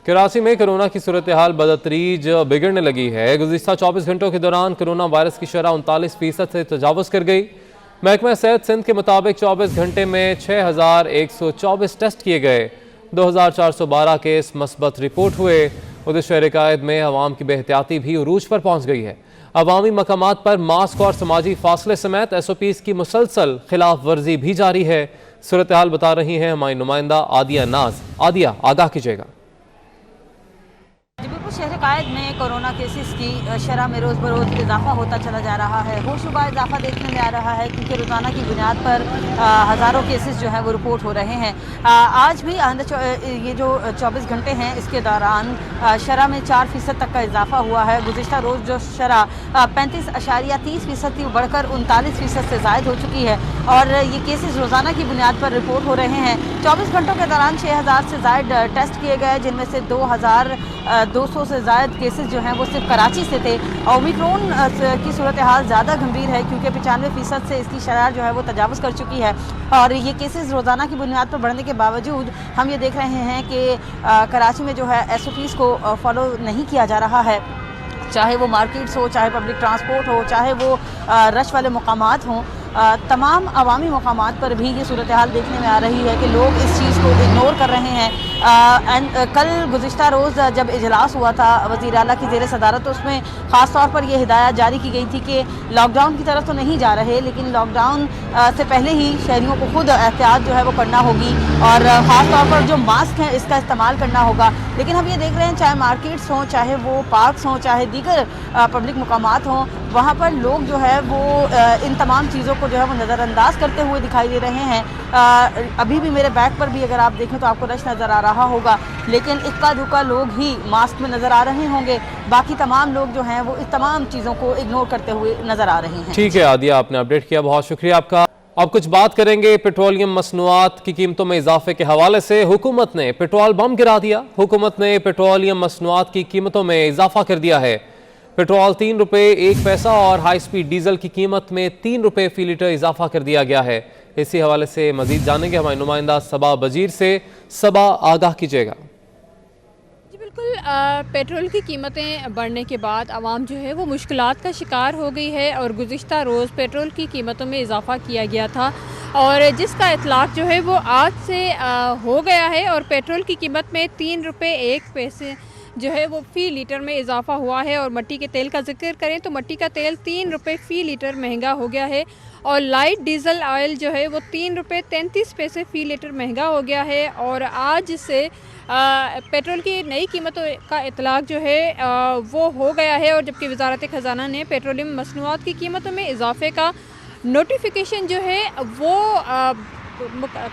कराची में कोरोना की सूरत हाल बदतरीज बिगड़ने लगी है। गुज़िश्ता 24 घंटों के दौरान कोरोना वायरस की शरह 39% से तजावज़ कर गई। महकमा सेहत सिंध के मुताबिक 24 घंटे में 6124 टेस्ट किए गए, 2412 केस मस्बत रिपोर्ट हुए। उधर शहर कायद में अवाम की बेहतियाती भी उरूज पर पहुँच गई है। अवामी मकामात पर मास्क और समाजी फासले समेत SOPs की मुसलसल खिलाफ वर्जी भी जारी है। सूरत हाल बता रही हैं हमारी नुमाइंदा आदिया नाज। आदिया, आगाह कीजिएगा। शहर कायद में कोरोना केसेस की शरह में रोज़ बरोज़ इजाफा होता चला जा रहा है। होशरुबा इजाफा देखने में आ रहा है क्योंकि रोज़ाना की बुनियाद पर हज़ारों केसेस जो है वो रिपोर्ट हो रहे हैं। आज भी ये जो 24 घंटे हैं इसके दौरान शरह में 4% तक का इजाफा हुआ है। गुज़िश्ता रोज़ जो शरह 35.30% थी बढ़कर 39% से ज़ायद हो चुकी है और ये केसेस रोज़ाना की बुनियाद पर रिपोर्ट हो रहे हैं। 24 घंटों के दौरान 6000 से ज़ायद टेस्ट किए गए, जिनमें से 2200 से ज़्यादा केसेस जो हैं वो सिर्फ कराची से थे। ओमिक्रॉन की सूरत हाल ज़्यादा गंभीर है क्योंकि 95% से इसकी शरह जो है वो तजावज़ कर चुकी है और ये केसेस रोज़ाना की बुनियाद पर बढ़ने के बावजूद हम ये देख रहे हैं कि कराची में जो है SOPs को फॉलो नहीं किया जा रहा है। चाहे वो मार्केट्स हो, चाहे पब्लिक ट्रांसपोर्ट हो, चाहे वो रश वाले मकामात हों, तमाम अवामी मकामात पर भी ये सूरत हाल देखने में आ रही है कि लोग इस चीज़ को इग्नोर कर रहे हैं। कल गुज़िश्ता रोज़ जब इजलास हुआ था वज़ीर आला की ज़ेर सदारत, तो उसमें ख़ास तौर पर यह हिदायत जारी की गई थी कि लॉकडाउन की तरफ तो नहीं जा रहे, लेकिन लॉकडाउन से पहले ही शहरियों को खुद एहतियात जो है वो करना होगी और ख़ास तौर पर जो मास्क हैं इसका इस्तेमाल करना होगा। लेकिन हम ये देख रहे हैं चाहे मार्केट्स हों, चाहे वो पार्क्स हों, चाहे दीगर पब्लिक मकामात हों, वहाँ पर लोग जो है वो इन तमाम चीज़ों को जो है वो नज़रअंदाज करते हुए दिखाई दे रहे हैं। अभी भी मेरे बैग पर भी अगर आप देखें तो आपको रश नज़र आ रहा होगा, लेकिन इक्का दुक्का लोग ही मास्क में नज़र आ रहे होंगे। बाकी तमाम लोग जो हैं वो इस तमाम चीज़ों को इग्नोर करते हुए नज़र आ रहे हैं। ठीक है आदिया, आपने अपडेट किया, बहुत शुक्रिया आपका। अब कुछ बात करेंगे पेट्रोलियम मसनूआत की कीमतों में इजाफे के हवाले से। हुकूमत ने पेट्रोल बम गिरा दिया। हुकूमत ने पेट्रोलियम मसनूआत की कीमतों में इजाफा कर दिया है। पेट्रोल 3 रुपये 1 पैसा और हाई स्पीड डीजल की कीमत में 3 रुपये फी लीटर इजाफा कर दिया गया है। इसी हवाले से मजीद जानेंगे हमारे नुमाइंदा सबा बजीर से। सबा, आगाह कीजिएगा। जी बिल्कुल, पेट्रोल की कीमतें बढ़ने के बाद आवाम जो है वो मुश्किलात का शिकार हो गई है और गुज़िश्ता रोज़ पेट्रोल की कीमतों में इजाफा किया गया था और जिसका इतलाक़ जो है वो आज से हो गया है और पेट्रोल की कीमत में 3 रुपये 1 पैसे जो है वो फ़ी लीटर में इजाफा हुआ है। और मट्टी के तेल का जिक्र करें तो मट्टी का तेल 3 रुपये फ़ी लीटर महंगा हो गया है और लाइट डीजल ऑयल जो है वो 3 रुपये 33 पैसे फ़ी लीटर महंगा हो गया है। और आज से पेट्रोल की नई कीमतों का इतलाक़ जो है वो हो गया है और जबकि वज़ारत ख़ज़ाना ने पेट्रोलियम मसनूआत की कीमतों में इजाफे का नोटिफिकेशन जो है वो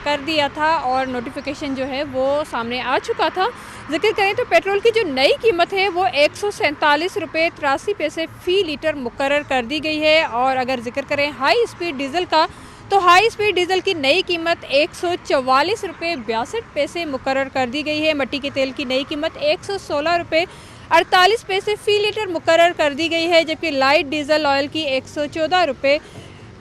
कर दिया था और नोटिफिकेशन जो है वो सामने आ चुका था। जिक्र करें तो पेट्रोल की जो नई कीमत है वो 147 रुपये 83 पैसे फ़ी लीटर मुकर्रर कर दी गई है। और अगर जिक्र करें हाई स्पीड डीज़ल का तो हाई स्पीड डीज़ल की नई कीमत 144 रुपये 62 पैसे मुकर्रर कर दी गई है। मट्टी के तेल की नई कीमत 116 रुपये 48 पैसे फ़ी लीटर मुकर्रर कर दी गई है, जबकि लाइट डीजल ऑयल की 114 रुपये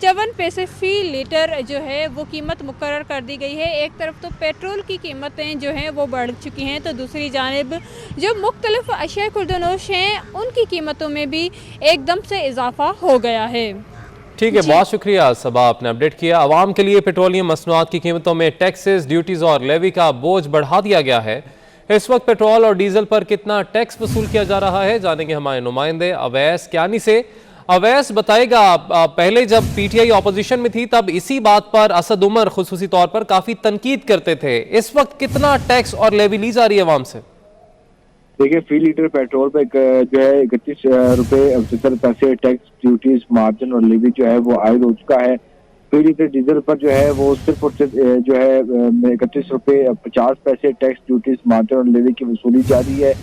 54 पैसे फ़ी लीटर जो है वो कीमत मुकर्रर कर दी गई है। एक तरफ तो पेट्रोल की कीमतें जो हैं वो बढ़ चुकी हैं तो दूसरी जानिब जो मुख्तलिफ अशिया खुर्दनोश हैं उनकी कीमतों में भी एकदम से इजाफा हो गया है। ठीक है, बहुत शुक्रिया सबा, आपने अपडेट किया। आवाम के लिए पेट्रोलियम मसनूआत की कीमतों में टैक्सेस, ड्यूटीज़ और लेवी का बोझ बढ़ा दिया गया है। इस वक्त पेट्रोल और डीजल पर कितना टैक्स वसूल किया जा रहा है जानेंगे हमारे नुमाइंदे अवैस क्यानी से। अवैस, बताएगा, पहले जब PTI ऑपोजिशन में थी तब इसी बात पर असद उमर खुसूसी तौर पर काफी तनकीद करते थे। इस वक्त कितना टैक्स और लेवी ली जा रही है आवाम से? देखिए, फी लीटर पेट्रोल पे जो है 31 रुपये 75 पैसे टैक्स, ड्यूटीज, मार्जिन और लेवी जो है वो आयद हो चुका है। फी लीटर डीजल पर जो है वो सिर्फ और सिर्फ जो है 31 रुपये 50 पैसे टैक्स, ड्यूटीज, मार्जिन और लेवी की वसूली जारी है।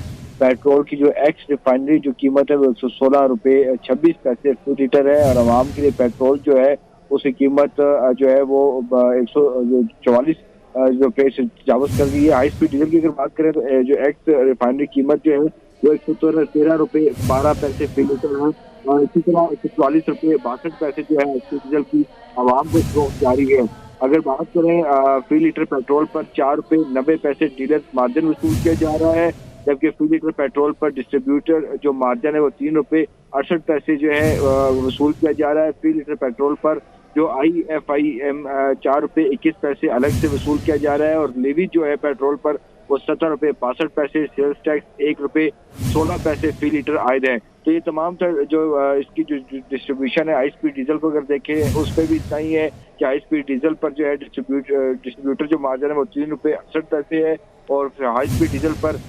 पेट्रोल की जो एक्स रिफाइनरी जो कीमत है वो 116 रुपये 26 पैसे फी लीटर है और आवाम के लिए पेट्रोल जो है उसकी कीमत जो है वो 144 रुपये से तजावज़ कर गई है। हाई स्पीड डीजल की अगर बात करें तो जो एक्स रिफाइनरी कीमत जो है वो 113 रुपये 12 पैसे फी लीटर है और इसी तरह 144 रुपये 62 पैसे जो है एक्स डीजल की आवाम को फरोख्त जारी है। अगर बात करें फी लीटर पेट्रोल पर 4 रुपये 90 पैसे डीलर मार्जिन वसूल किया जा रहा है, जबकि फी लीटर पेट्रोल पर डिस्ट्रीब्यूटर जो मार्जिन है वो 3 रुपये 68 पैसे जो है वसूल किया जा रहा है। फी लीटर पेट्रोल पर जो IFIM 4 रुपये 21 पैसे अलग से वसूल किया जा रहा है और लेवी जो है पेट्रोल पर वो 17 रुपये 62 पैसे, सेल्स टैक्स 1 रुपये 16 पैसे फी लीटर आयद है। तो ये तमाम जो इसकी जो डिस्ट्रीब्यूशन है हाई स्पीड डीजल को अगर देखें उस पर भी इतना ही है कि हाई स्पीड डीजल पर जो है डिस्ट्रीब्यूटर जो मार्जिन है वो 3 रुपये 68 पैसे है और हाई स्पीड डीजल पर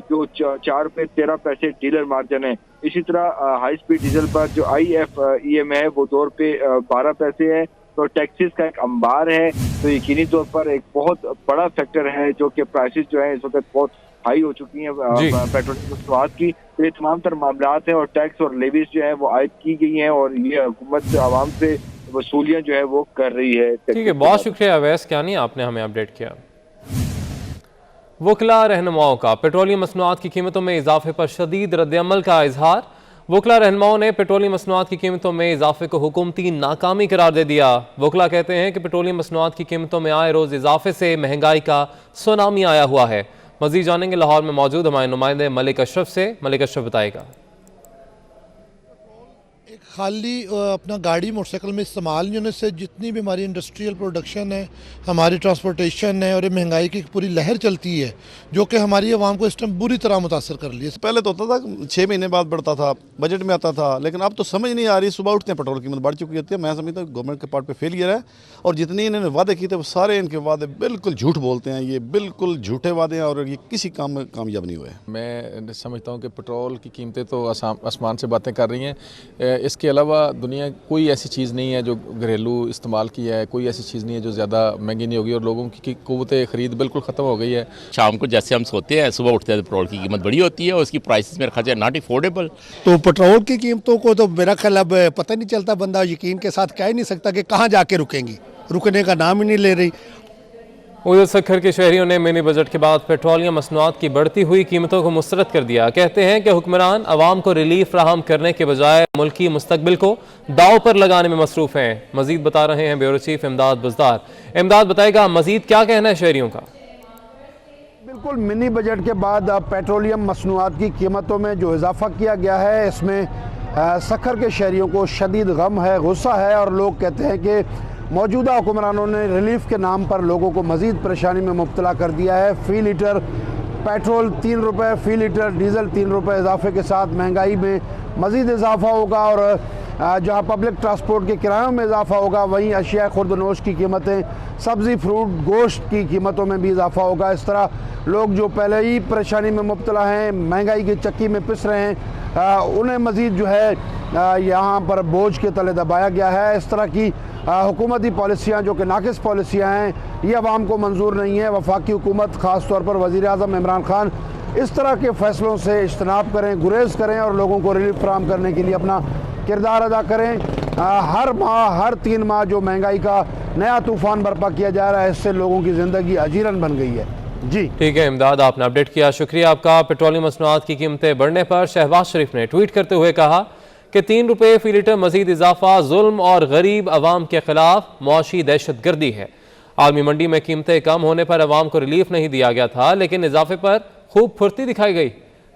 जो 4 रुपये 13 पैसे डीलर मार्जिन है। इसी तरह हाई स्पीड डीजल पर जो IFEM है वो 2 रुपये 12 पैसे है। तो टैक्सेस का एक अंबार है, तो यकीनी तौर पर एक बहुत बड़ा फैक्टर है जो कि प्राइसेस जो है इस वक्त बहुत हाई हो चुकी हैं पेट्रोल की मसनूआत की। तो ये तमाम तर मामलात हैं और टैक्स और लेवीज जो है वो आयद की गई हैं और ये हुकूमत आवाम से वसूलियाँ जो है वो कर रही है। ठीक है, बहुत शुक्रिया अवैस क्यानी, आपने हमें अपडेट किया। वकला रहनुमाओं का पेट्रोलियम मसनूआत की कीमतों में इजाफे पर शदीद रद्दअमल का इजहार। वकला रहनुमाओं ने पेट्रोलियम मसनूआत की कीमतों में इजाफे को हुकूमती नाकामी करार दे दिया। वकला कहते हैं कि पेट्रोलियम मसनूआत की कीमतों में आए रोज इजाफे से महंगाई का सुनामी आया हुआ है। मजीद जानेंगे लाहौर में मौजूद हमारे नुमाइंदे मलिक अशरफ से। मलिक अशरफ बताएगा। एक खाली अपना गाड़ी मोटरसाइकिल में इस्तेमाल नहीं होने से जितनी भी हमारी इंडस्ट्रियल प्रोडक्शन है, हमारी ट्रांसपोर्टेशन है और ये महंगाई की पूरी लहर चलती है जो कि हमारी आवाम को इस टाइम बुरी तरह मुतासर कर रही है। पहले तो होता था 6 महीने बाद बढ़ता था, बजट में आता था, लेकिन अब तो समझ नहीं आ रही। सुबह उठते हैं पेट्रोल की कीमत बढ़ चुकी होती है। मैं समझता हूँ गवर्नमेंट के पार्ट पे फेलियर है और जितने इन्होंने वादे किए थे वो सारे इनके वादे बिल्कुल झूठ बोलते हैं। ये बिल्कुल झूठे वादे हैं और ये किसी काम में कामयाब नहीं हुए। मैं समझता हूँ कि पेट्रोल की कीमतें तो आसमान से बातें कर रही हैं। इसके अलावा दुनिया कोई ऐसी चीज़ नहीं है जो घरेलू इस्तेमाल की है, कोई ऐसी चीज़ नहीं है जो ज़्यादा महंगी नहीं होगी और लोगों की क़ुव्वत ख़रीद बिल्कुल ख़त्म हो गई है। शाम को जैसे हम सोते हैं सुबह उठते हैं पेट्रोल की कीमत बड़ी होती है और उसकी प्राइसेस मेरे ख्याल से नॉट अफोर्डेबल। तो पेट्रोल की कीमतों को तो मेरा ख्याल अब पता नहीं चलता, बंदा यकीन के साथ कह ही नहीं सकता कि कहाँ जाके रुकेंगी, रुकने का नाम ही नहीं ले रही। उधर सक्खर के शहरियों ने मिनी बजट के बाद पेट्रोलियम मसनूआत की बढ़ती हुई कीमतों को मुस्तरद कर दिया। कहते हैं कि हुक्मरान अवाम को रिलीफ फराहम करने के बजाय मुल्की मुस्तकबिल को दाव पर लगाने में मसरूफ हैं। मजीद बता रहे हैं ब्यूरो चीफ इमदाद बुज़दार। इमदाद बताएगा मजीद क्या कहना है शहरियों का। बिल्कुल, मिनी बजट के बाद अब पेट्रोलियम मसनूआत की कीमतों में जो इजाफा किया गया है इसमें सक्खर के शहरियों को शदीद गम है, गुस्सा है और लोग कहते हैं कि मौजूदा हुक्मरानों ने रिलीफ के नाम पर लोगों को मज़ीद परेशानी में मुब्तला कर दिया है। फ़ी लीटर पेट्रोल 3 रुपये, फ़ी लीटर डीज़ल 3 रुपये इजाफे के साथ महंगाई में मज़ीद इजाफा होगा और जहाँ पब्लिक ट्रांसपोर्ट के किरायों में इजाफा होगा वहीं अशिया खुर्दनोश की कीमतें, सब्ज़ी फ्रूट गोश्त की कीमतों में भी इजाफा होगा। इस तरह लोग जो पहले ही परेशानी में मुब्तला हैं, महंगाई की चक्की में पिस रहे हैं, उन्हें मज़ीद जो है यहाँ पर बोझ के तले दबाया गया है। इस तरह की हुकूमती पॉलिसियाँ जो कि नाकिस पॉलिसियाँ हैं ये अवाम को मंजूर नहीं है। वफाकी हुकूमत ख़ास तौर पर वज़ीर आज़म इमरान खान इस तरह के फ़ैसलों से इज्तनाब करें, गुरेज करें और लोगों को रिलीफ फराहम करने के लिए अपना किरदार अदा करें। हर माह हर 3 माह जो महंगाई का नया तूफ़ान बर्पा किया जा रहा है इससे लोगों की ज़िंदगी अजीरन बन गई है। जी ठीक है इमदाद, आपने अपडेट किया, शुक्रिया आपका। पेट्रोलियम मसनूआत की कीमतें बढ़ने पर शहबाज शरीफ ने ट्वीट करते हुए कहा कि 3 रुपये फ़ी लीटर मजीद इजाफा जुल्म और गरीब अवाम के खिलाफ मुआशी दहशत गर्दी है। आलमी मंडी में कीमतें कम होने पर अवाम को रिलीफ नहीं दिया गया था, लेकिन इजाफे पर खूब फुर्ती दिखाई गई।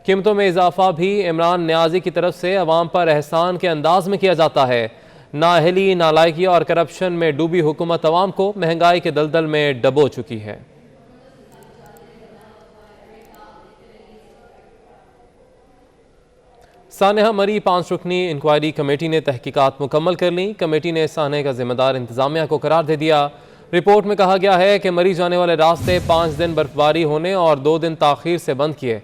कीमतों में इजाफा भी इमरान न्याजी की तरफ से अवाम पर एहसान के अंदाज में किया जाता है। नाअहली, नालायकी और करप्शन में डूबी हुकूमत अवाम को महंगाई के दलदल में डबो चुकी है। सानहा मरी 5 रुकनी इंक्वायरी कमेटी ने तहकीकात मुकम्मल कर ली। कमेटी ने सानहे का जिम्मेदार इंतजामिया को करार दे दिया। रिपोर्ट में कहा गया है कि मरी जाने वाले रास्ते 5 दिन बर्फबारी होने और 2 दिन ताखीर से बंद किए।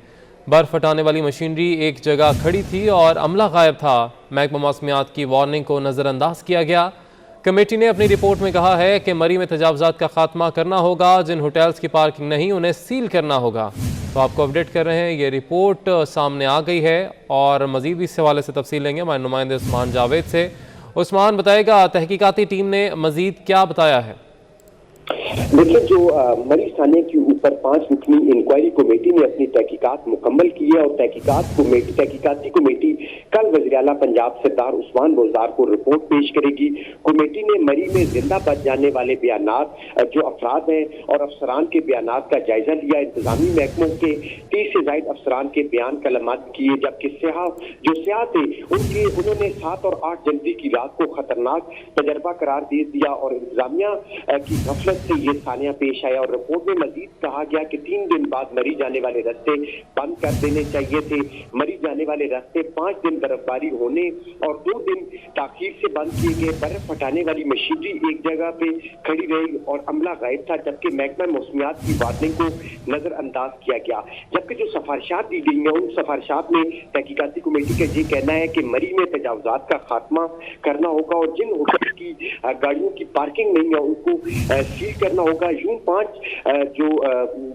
बर्फ हटाने वाली मशीनरी एक जगह खड़ी थी और अमला गायब था। महकमा मौसमियात की वार्निंग को नज़रअंदाज किया गया। कमेटी ने अपनी रिपोर्ट में कहा है कि मरी में तजावुज़ात का खात्मा करना होगा। जिन होटल्स की पार्किंग नहीं उन्हें सील करना होगा। तो आपको अपडेट कर रहे हैं, ये रिपोर्ट सामने आ गई है और मज़ीद इस हवाले से तफसील लेंगे हमारे नुमाइंदे उस्मान जावेद से। उस्मान बताएगा तहकीकाती टीम ने मज़ीद क्या बताया है। देखिए, जो मरी थाने के ऊपर 5 रुकनी इंक्वायरी कमेटी ने अपनी तहकीकात मुकम्मल की है और तहकीकाती कमेटी कल वज़ीर-ए-आला पंजाब सरदार उस्मान बुज़दार को रिपोर्ट पेश करेगी। कमेटी ने मरी में जिंदा बच जाने वाले बयानात, जो अफराद हैं और अफसरान के बयानात का जायजा लिया। इंतजामी महकमों के 30 से ज़ायद अफसरान के बयान कलमात किए, जबकि सियाह थे उन्होंने 7 और 8 जनवरी की रात को खतरनाक तजर्बा करार दे दिया और इंतजामिया की गफलत से ये सानिया पेश आया। और रिपोर्ट में मजीद कहा गया कि 3 दिन बाद मरी जाने वाले रास्ते बंद कर देने चाहिए थे। मरी जाने वाले रास्ते 5 दिन बर्फबारी होने और 2 दिन ताखीर से बंद किए गए। बर्फ हटाने वाली मशीनरी एक जगह पे खड़ी रही और अमला गायब था, जबकि महकमा मौसमियात की वार्निंग को नजरअंदाज किया गया। जबकि जो सिफारिशात दी गई हैं, उन सिफारिशात में तहकीकाती कमेटी का ये कहना है कि मरी में तजावुजात का खात्मा करना होगा और जिन होटल की गाड़ियों की पार्किंग नहीं है उनको सील करना होगा। यूं 5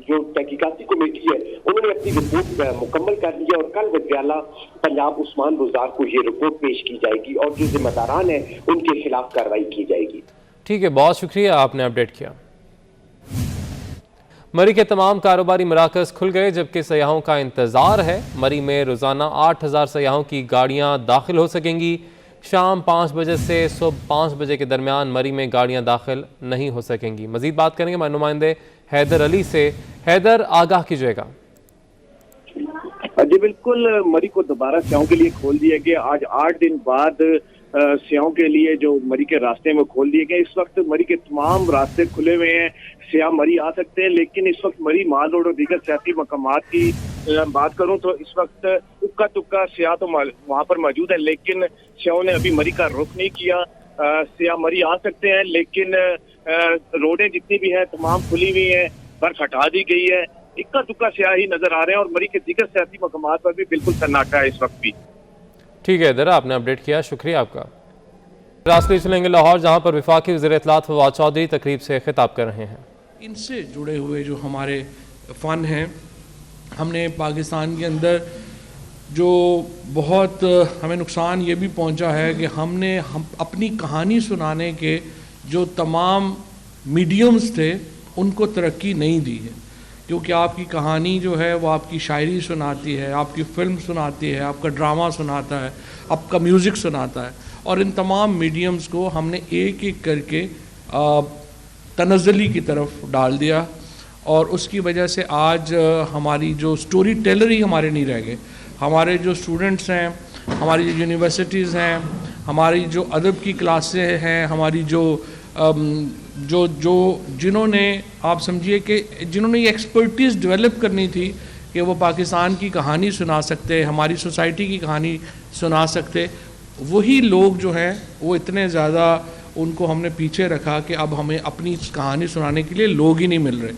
जो तहकीकाती कमेटी है उन्होंने अपनी रिपोर्ट मुकम्मल कर ली है और कल वज़ीर-ए-आला पंजाब उस्मान बुज़दार को ये रिपोर्ट पेश की जाएगी और जो जिम्मेदारान है उनके खिलाफ कार्रवाई की जाएगी। ठीक है, बहुत शुक्रिया, आपने अपडेट किया। मरी के तमाम कारोबारी मराकज़ खुल गए, जबकि सयाहों का इंतज़ार है। मरी में रोज़ाना 8000 सयाहों की गाड़ियाँ दाखिल हो सकेंगी। शाम 5 बजे से सुबह 5 बजे के दरमियान मरी में गाड़ियां दाखिल नहीं हो सकेंगी। मजीद बात करेंगे हमारे नुमाइंदे हैदर अली से। हैदर, आगाह कीजिएगा। जी बिल्कुल, मरी को दोबारा सयाहों के लिए खोल दिया गया। आज 8 दिन बाद सयाहों के लिए जो मरी के रास्ते में खोल दिए गए। इस वक्त मरी के तमाम रास्ते खुले हुए हैं, सयाह मरी आ सकते हैं। लेकिन इस वक्त मरी माल रोड और दीगर सियासी मकामात की बात करूं तो इस वक्त उक्का तुक्का सयाह तो वहां पर मौजूद है, लेकिन सयाहों ने अभी मरी का रुख नहीं किया। सयाह मरी आ सकते हैं, लेकिन रोडें जितनी भी हैं तमाम खुली हुई हैं, बर्फ हटा दी गई है। इक्का तुक्का सयाह ही नजर आ रहे हैं और मरी के दीगर सियासी मकामात पर भी बिल्कुल सन्नाटा है इस वक्त भी। ठीक है हैदर, आपने अपडेट किया, शुक्रिया आपका। रास्ते चलेंगे लाहौर, जहां पर वफाकी वज़ीर इत्तलात फवाद चौधरी तकरीब से खिताब कर रहे हैं। इनसे जुड़े हुए जो हमारे फ़न हैं, हमने पाकिस्तान के अंदर जो बहुत हमें नुकसान ये भी पहुंचा है कि हम अपनी कहानी सुनाने के जो तमाम मीडियम्स थे उनको तरक्की नहीं दी है। क्योंकि आपकी कहानी जो है वो आपकी शायरी सुनाती है, आपकी फ़िल्म सुनाती है, आपका ड्रामा सुनाता है, आपका म्यूज़िक सुनाता है, और इन तमाम मीडियम्स को हमने एक एक करके तनज़्ज़ुली की तरफ डाल दिया और उसकी वजह से आज हमारी जो स्टोरी टेलर ही हमारे नहीं रह गए। हमारे जो स्टूडेंट्स हैं, हमारी जो यूनिवर्सिटीज़ हैं, हमारी जो अदब की क्लासें हैं, हमारी जिन्होंने आप समझिए कि जिन्होंने ये एक्सपर्टीज़ डेवलप करनी थी कि वो पाकिस्तान की कहानी सुना सकते, हमारी सोसाइटी की कहानी सुना सकते, वही लोग जो हैं वो इतने ज़्यादा उनको हमने पीछे रखा कि अब हमें अपनी कहानी सुनाने के लिए लोग ही नहीं मिल रहे।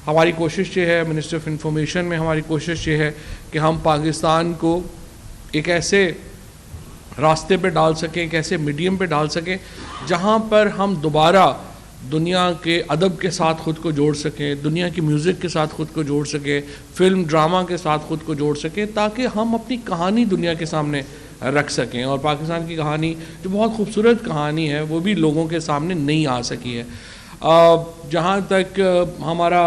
हमारी कोशिश ये है, मिनिस्ट्री ऑफ इंफॉर्मेशन में हमारी कोशिश ये है कि हम पाकिस्तान को एक ऐसे रास्ते पे डाल सकें, एक ऐसे मीडियम पे डाल सकें जहाँ पर हम दोबारा दुनिया के अदब के साथ ख़ुद को जोड़ सकें, दुनिया की म्यूज़िक के साथ ख़ुद को जोड़ सकें, फ़िल्म ड्रामा के साथ ख़ुद को जोड़ सकें, ताकि हम अपनी कहानी दुनिया के सामने रख सकें और पाकिस्तान की कहानी जो बहुत खूबसूरत कहानी है वो भी लोगों के सामने नहीं आ सकी है। जहाँ तक हमारा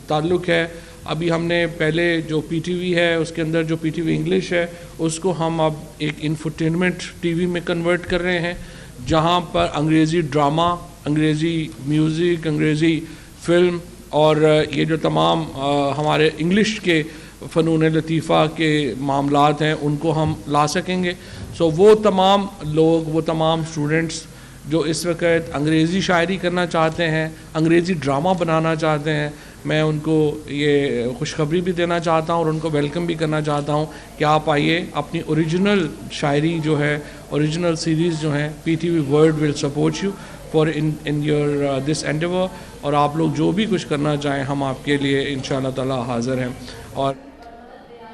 ताल्लुक़ है, अभी हमने पहले जो पीटीवी है उसके अंदर जो पीटीवी इंग्लिश है उसको हम अब एक इंफोटेनमेंट टीवी में कन्वर्ट कर रहे हैं, जहाँ पर अंग्रेज़ी ड्रामा, अंग्रेज़ी म्यूज़िक, अंग्रेज़ी फ़िल्म और ये जो तमाम हमारे इंग्लिश के फ़नून लतीफ़ा के मामलात हैं उनको हम ला सकेंगे। सो वो तमाम लोग, वो तमाम स्टूडेंट्स जो इस वक्त अंग्रेज़ी शायरी करना चाहते हैं, अंग्रेज़ी ड्रामा बनाना चाहते हैं, मैं उनको ये खुशखबरी भी देना चाहता हूँ और उनको वेलकम भी करना चाहता हूँ कि आप आइए, अपनी ओरिजिनल शायरी जो है, ओरिजिनल सीरीज़ जो हैं, PTV world will support you for in your this Endeavour, और आप लोग जो भी कुछ करना चाहें हम आपके लिए इंशाअल्लाह ताला हाज़िर हैं। और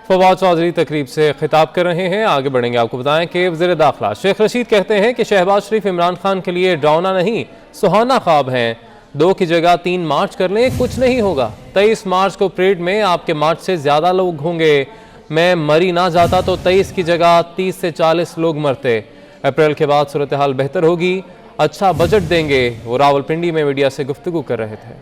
फवाद चौधरी तकरीब से खिताब कर रहे हैं। आगे बढ़ेंगे, आपको बताएं कि वज़ीर दाखिला शेख रशीद कहते हैं कि शहबाज शरीफ इमरान खान के लिए डरावना नहीं सुहाना ख्वाब हैं। 2 की जगह 3 मार्च कर लें, कुछ नहीं होगा। 23 मार्च को परेड में आपके मार्च से ज़्यादा लोग होंगे। मैं मरी ना जाता तो 23 की जगह 30 से 40 लोग मरते। अप्रैल के बाद सूरत हाल बेहतर होगी। अच्छा बजट देंगे। वो रावलपिंडी में मीडिया से गुफ्तगू कर रहे थे।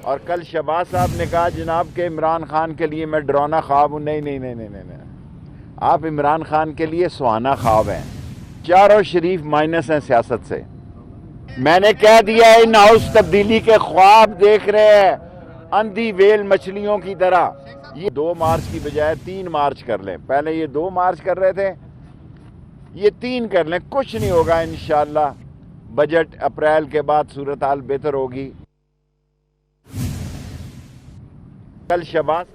और कल शहबाज साहब ने कहा जनाब के इमरान खान के लिए मैं डरावना ख्वाब हूँ। नहीं नहीं नहीं नहीं नहीं नहीं, आप इमरान खान के लिए सुहाना ख्वाब हैं। चारों शरीफ माइनस हैं सियासत से। मैंने कह दिया है इन हाउस तब्दीली के ख्वाब देख रहे हैं अंधी वेल मछलियों की तरह। ये 2 मार्च की बजाय 3 मार्च कर लें। पहले ये 2 मार्च कर रहे थे, ये 3 कर लें। कुछ नहीं होगा इंशाअल्लाह। बजट अप्रैल के बाद सूरत हाल बेहतर होगी। कल शहबाज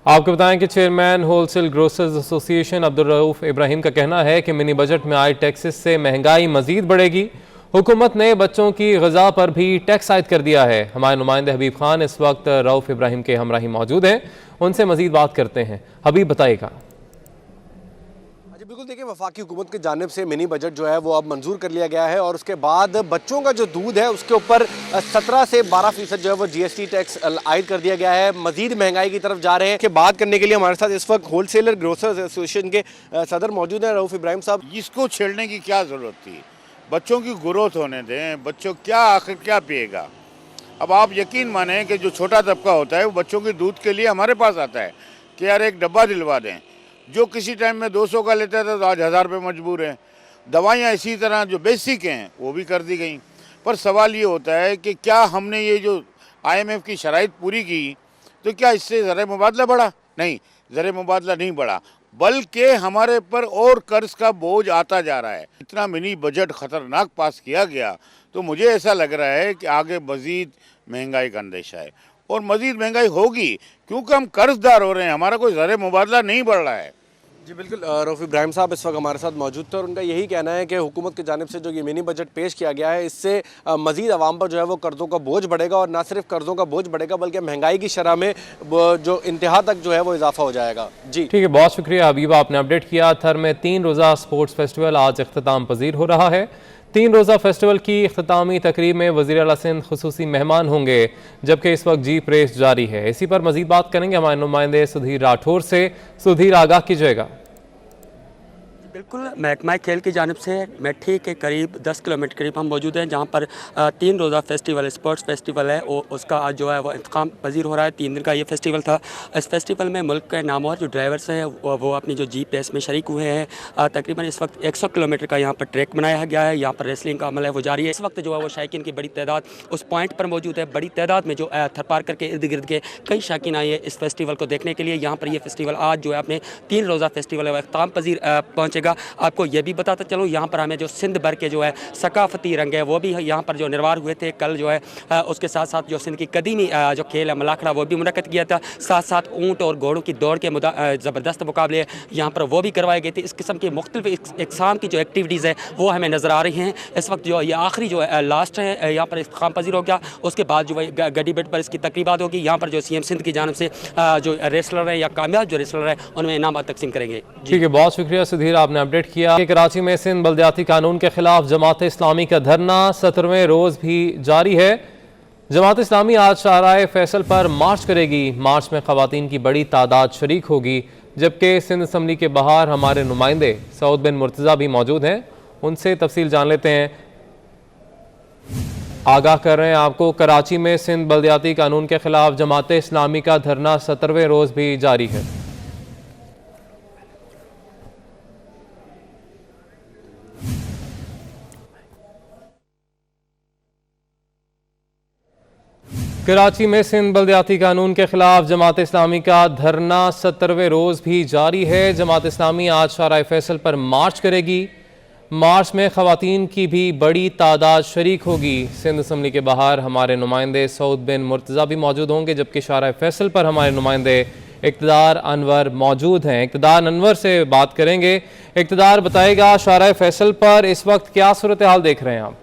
आपको बताएं कि chairman wholesale grocers association Abdul Rauf Ibrahim का कहना है कि मिनी बजट में आए टैक्सेस से महंगाई मजीद बढ़ेगी। हुकूमत ने बच्चों की ग़िज़ा पर भी टैक्स आयद कर दिया है। हमारे नुमाइंदे हबीब खान इस वक्त रऊफ इब्राहिम के हमराही मौजूद हैं, उनसे मजीद बात करते हैं। हबीब बताइएगा। बिल्कुल देखिए, वफाकी हुकूमत की जानिब से मिनी बजट जो है वो अब मंजूर कर लिया गया है और उसके बाद बच्चों का जो दूध है उसके ऊपर 17 से 12% जो है वो GST टैक्स आयद कर दिया गया है। मजीद महंगाई की तरफ जा रहे हैं। कि बात करने के लिए हमारे साथ इस वक्त होलसेलर ग्रोसर्स एसोसिएशन के सदर मौजूद हैं रऊफ इब्राहिम साहब। इसको छेड़ने की क्या ज़रूरत थी? बच्चों की ग्रोथ होने दें। बच्चों क्या आखिर क्या पिएगा? अब आप यकीन माने कि जो छोटा तबका होता है वो बच्चों के दूध के लिए हमारे पास आता है कि यार एक डब्बा दिलवा दें। जो किसी टाइम में 200 का लेता था तो आज 1000 रुपये मजबूर हैं। दवाइयाँ इसी तरह जो बेसिक हैं वो भी कर दी गई। पर सवाल ये होता है कि क्या हमने ये जो IMF की शराइत पूरी की तो क्या इससे ज़र मुबादला बढ़ा? नहीं, ज़र मुबादला नहीं बढ़ा, बल्कि हमारे पर और कर्ज का बोझ आता जा रहा है। इतना मिनी बजट ख़तरनाक पास किया गया तो मुझे ऐसा लग रहा है कि आगे मज़ीद महंगाई का अंदेशा है और मज़ीद महंगाई होगी क्योंकि हम कर्जदार हो रहे हैं। हमारा कोई ज़र मुबादला नहीं बढ़ रहा है। जी बिल्कुल, रऊफ इब्राहिम साहब इस वक्त हमारे साथ मौजूद थे और उनका यही कहना है कि हुकूमत की जानिब से जो ये मिनी बजट पेश किया गया है इससे मज़ीद आवाम पर जो है वो कर्ज़ों का बोझ बढ़ेगा और ना सिर्फ कर्ज़ों का बोझ बढ़ेगा बल्कि महंगाई की शरह में जो इंतहा तक जो है वो इजाफा हो जाएगा। जी ठीक है, बहुत शुक्रिया हबीबा, आपने अपडेट किया। थर में 3 रोज़ा स्पोर्ट्स फेस्टिवल आज इख्तिताम पजीर हो रहा है। 3 रोज़ा फेस्टिवल की इख्तितामी तकरीब में वज़ीर आला सिंध खुसूसी मेहमान होंगे, जबकि इस वक्त जी प्रेस जारी है। इसी पर मज़ीद बात करेंगे हमारे नुमाइंदे सुधीर राठौर से। सुधीर, आगाह कीजिएगा। बिल्कुल, महकमा खेल की जानिब से मेठी के करीब 10 किलोमीटर करीब हम मौजूद हैं, जहाँ पर 3 रोज़ा फेस्टिवल स्पोर्ट्स फेस्टिवल है और उसका आज जो है वो इंतकाम पजीर हो रहा है। 3 दिन का ये फेस्टिवल था। इस फेस्टिवल में मुल्क के नामवर जो ड्राइवर्स हैं वो अपनी जो जीप रेस में शरीक हुए हैं। तकरीबन इस वक्त 100 किलोमीटर का यहाँ पर ट्रैक बनाया गया है। यहाँ पर रेसलिंग का अमल है वो जारी है। इस वक्त जो है वो शायकीन की बड़ी तादाद उस पॉइंट पर मौजूद है। बड़ी तादाद में जो थरपार करके इर्द गिर्द के कई शायकीन आए हैं इस फेस्टिवल को देखने के लिए। यहाँ पर यह फेस्टिवल आज जो है अपने 3 रोज़ा फेस्टिवल है वो इख्तिताम पजीर पहुँचेगा। आपको ये भी बताता चलूँ, यहाँ पर हमें जो सिंध भर के जो है सकाफती रंग है वो भी यहाँ पर जो निर्वार हुए थे कल जो है। उसके साथ साथ जो सिंध की कदीमी जो खेल है मलाखड़ा वो भी मुनक़्क़द किया था। साथ साथ ऊँट और घोड़ों की दौड़ के ज़बरदस्त मुकाबले यहाँ पर वो भी करवाए गए थे। इस किस्म की मुख्तलिफ इक़साम की जो एक्टिविटीज़ है वो हमें नज़र आ रही हैं। इस वक्त जो ये आखिरी जो है लास्ट है यहाँ पर इख्तिताम पजीर हो गया। उसके बाद जो है गड्डी बेट पर इसकी तकरीबात होगी। यहाँ पर जो CM सिंध की जानिब से जो रेसलर है या कामयाब जो रेसलर है उनमें इनाम तकसीम करेंगे। ठीक है, बहुत शुक्रिया सुधीर, आपने अपडेट किया। कराची में सिंध बल्दियाती कानून के खिलाफ जमात इस्लामी का धरना 17वें रोज़ भी जारी है। जमात इस्लामी आज शाहराए फैसल पर मार्च करेगी। मार्च में ख़वातीन की बड़ी तादाद शरीक होगी, जबकि सिंध असम्बली के बाहर हमारे नुमाइंदे सऊद बिन मुर्तज़ा भी मौजूद हैं, उनसे तफसील जान लेते हैं। आगाह कर रहे हैं आपको, कराची में सिंध बल्दियाती कानून के खिलाफ जमात इस्लामी का धरना 17वें रोज़ भी जारी है। कराची में सिंध बल्दियाती कानून के खिलाफ जमात इस्लामी का धरना 17वें रोज़ भी जारी है। जमात इस्लामी आज शाहराए फैसल पर मार्च करेगी। मार्च में ख़वातीन की भी बड़ी तादाद शरीक होगी। सिंध असम्बली के बाहर हमारे नुमाइंदे सऊद बिन मुर्तज़ा भी मौजूद होंगे, जबकि शाहराए फैसल पर हमारे नुमाइंदे इक़्तिदार अनवर मौजूद हैं। इक़्तिदार अनवर से बात करेंगे। इक़्तिदार बताएगा, शाहराए फैसल पर इस वक्त क्या सूरत हाल देख रहे हैं आप?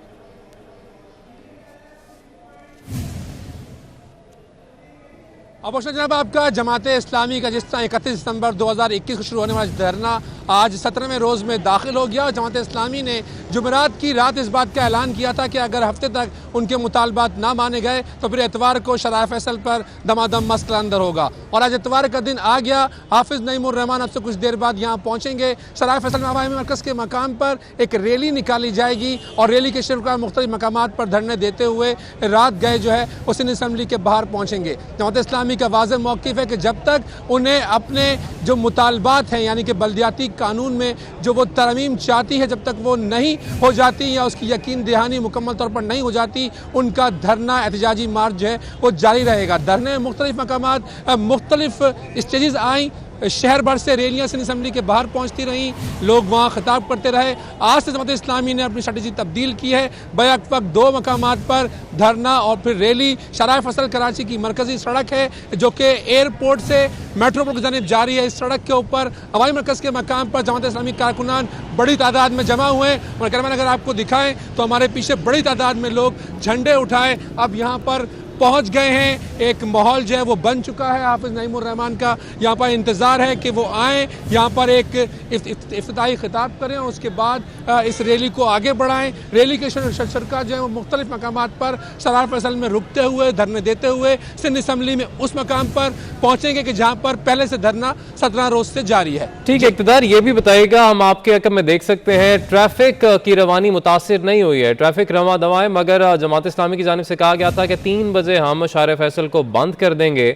अब जनाब, आपका जमात इस्लामी का जिस तरह 31 सितंबर 2021 को शुरू होने वाला धरना आज 17वें रोज़ में दाखिल हो गया। जमात इस्लामी ने जुमेरात की रात इस बात का ऐलान किया था कि अगर हफ्ते तक उनके मुतालबात ना माने गए तो फिर एतवार को शराय फैसल पर दमादम मसला अंदर होगा। और आज एतवार का दिन आ गया। हाफिज़ नईमुर रहमान अब से कुछ देर बाद यहाँ पहुँचेंगे। शराय फैसल में अवामी मरकज़ के मकाम पर एक रैली निकाली जाएगी और रैली के शुरुआत मुख्तलिफ मकामात पर धरने देते हुए रात गए जो है वो सिंध असम्बली के बाहर पहुँचेंगे। जमात इस्लामी का वाज़ेह मौक़िफ़ है कि जब तक उन्हें अपने जो मुतालबात हैं यानी कि बल्दियाती कानून में जो वो तरमीम चाहती है जब तक वो नहीं हो जाती या उसकी यकीन दहानी मुकम्मल तौर पर नहीं हो जाती, उनका धरना एहतजाजी मार्च जो है वो जारी रहेगा। धरने मुख्तलिफ मकामात मुख्तलिफ स्टेजेस आई, शहर भर से रैलियाँ सिंध असम्बली के बाहर पहुँचती रहीं, लोग वहाँ खिताब करते रहे। आज से जमात इस्लामी ने अपनी स्ट्रेटजी तब्दील की है। बैक वक्त 2 मकामात पर धरना और फिर रैली। शराय फसल कराची की मरकज़ी सड़क है जो कि एयरपोर्ट से मेट्रोपोल की जानिब जा रही है। इस सड़क के ऊपर अवामी मरकज़ के मकाम पर जमात इस्लामी कारकुनान बड़ी तादाद में जमा हुए हैं। और कैमरामैन अगर आपको दिखाएं तो हमारे पीछे बड़ी तादाद में लोग झंडे उठाए अब यहाँ पर पहुंच गए हैं। एक माहौल जो है वो बन चुका है। हाफिज़ नईमुर रहमान का यहाँ पर इंतज़ार है कि वो आएँ, यहाँ पर एक इफ्तिताही खिताब करें और उसके बाद इस रैली को आगे बढ़ाएं। रैली के शरका जो है वो मुख्तलिफ मकामात पर शराय फैसल में रुकते हुए धरने देते हुए सिंध असम्बली में उस मकाम पर पहुँचेंगे कि जहाँ पर पहले से धरना 17 रोज़ से जारी है। ठीक है, इक़्तिदार ये भी बताइएगा, हम आपके हक़ में देख सकते हैं ट्रैफिक की रवानी मुतासिर नहीं हुई है, ट्रैफिक रवा दवा है, मगर जमात इस्लामी की जानिब से कहा गया था कि 3 बजे हम शराय फैसल को बंद कर देंगे,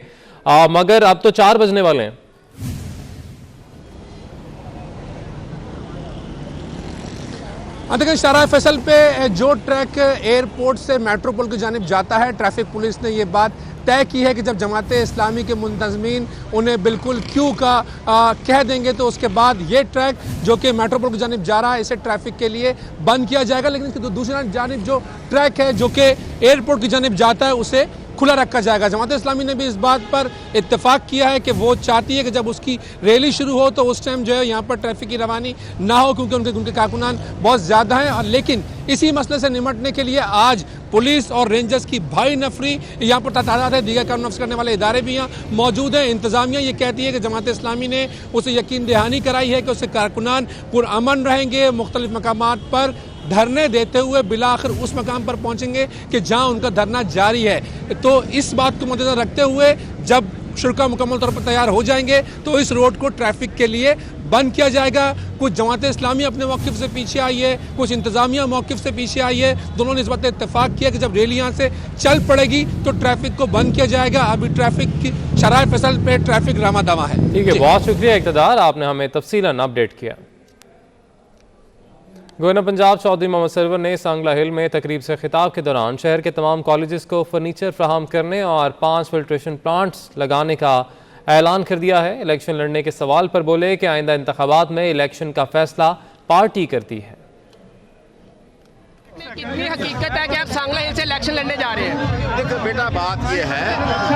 मगर अब तो 4 बजने वाले हैं। देखिए शराय फैसल पे जो ट्रैक एयरपोर्ट से मेट्रोपोल की जानिब जाता है, ट्रैफिक पुलिस ने ये बात तय की है कि जब जमात इस्लामी के मुंतज़मीन उन्हें बिल्कुल क्यों का कह देंगे तो उसके बाद ये ट्रैक जो कि मेट्रोपोल की जानिब जा रहा है इसे ट्रैफिक के लिए बंद किया जाएगा। लेकिन इसकी दूसरी जानिब जो ट्रैक है जो कि एयरपोर्ट की जानिब जाता है उसे खुला रखा जाएगा। जमात इस्लामी ने भी इस बात पर इत्तेफाक किया है कि वो चाहती है कि जब उसकी रैली शुरू हो तो उस टाइम जो है यहाँ पर ट्रैफिक की रवानी ना हो, क्योंकि उनके कारकुनान बहुत ज़्यादा हैं। और लेकिन इसी मसले से निमटने के लिए आज पुलिस और रेंजर्स की भारी नफरी यहाँ पर तादाद है, दीगर कानून नफ्ज करने वाले इदारे भी यहाँ मौजूद हैं। इंतज़ामिया ये कहती है कि जमात इस्लामी ने उसे यकीन दहानी कराई है कि उससे कारकुनान पुरअमन रहेंगे, मुख्तलिफ मकामात पर धरने देते हुए बिला आखिर उस मकाम पर पहुंचेंगे कि जहां उनका धरना जारी है। तो इस बात को मद्देनजर रखते हुए जब शुरा मुकम्मल तौर पर तैयार हो जाएंगे तो इस रोड को ट्रैफिक के लिए बंद किया जाएगा। कुछ जमात इस्लामी अपने मौक़िफ़ से पीछे आई है, कुछ इंतज़ामिया मौक़िफ़ से पीछे आई है। दोनों ने इस बात पर इत्तेफाक किया कि जब रैली यहाँ से चल पड़ेगी तो ट्रैफिक को बंद किया जाएगा। अभी ट्रैफिक की शराय फैसल पे ट्रैफिक रामा दावा है। ठीक है, बहुत शुक्रिया इक़्तिदार, आपने हमें तफसीलन अपडेट किया। गवर्नर पंजाब चौधरी मोहम्मद सरवर ने सांगला हिल में तकरीब से खिताब के दौरान शहर के तमाम कॉलेजेस को फर्नीचर फ्राहम करने और 5 फिल्ट्रेशन प्लांट्स लगाने का ऐलान कर दिया है। इलेक्शन लड़ने के सवाल पर बोले कि आइंदा इंतखाबात में इलेक्शन का फैसला पार्टी करती है। कितनी हकीकत है कि आप सांगला हिल से इलेक्शन लड़ने जा रहे हैं? देखो बेटा, बात ये है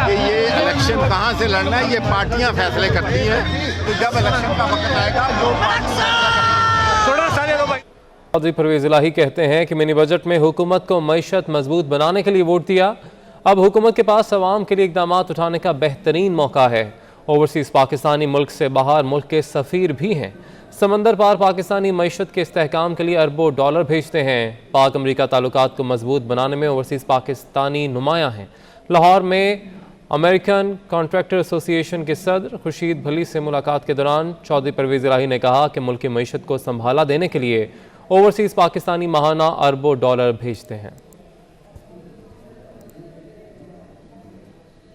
कि ये इलेक्शन कहाँ से लड़ना है ये पार्टियां फैसले करती हैं। तो जब इलेक्शन का वक्त आएगा जो थोड़ा सा चौधरी परवेज़ इलाही कहते हैं कि मिनी बजट में हुकूमत को मईशत मजबूत बनाने के लिए वोट दिया। अब हुकूमत के पास अवाम के लिए इक़दाम उठाने का बेहतरीन मौका है। ओवरसीज़ पाकिस्तानी मुल्क से बाहर मुल्क के सफ़ीर भी हैं। समंदर पार पाकिस्तानी मईशत के इस्तेहकाम के लिए अरबों डॉलर भेजते हैं। पाक अमरीका ताल्लुकात को मजबूत बनाने में ओवरसीज़ पाकिस्तानी नुमायाँ हैं। लाहौर में अमेरिकन कॉन्ट्रैक्टर एसोसिएशन के सदर खुर्शीद भली से मुलाकात के दौरान चौधरी परवेज़ इलाही ने कहा कि मुल्क की मईशत को संभाला देने के लिए ओवरसीज़ पाकिस्तानी माहाना अरबों डॉलर भेजते हैं।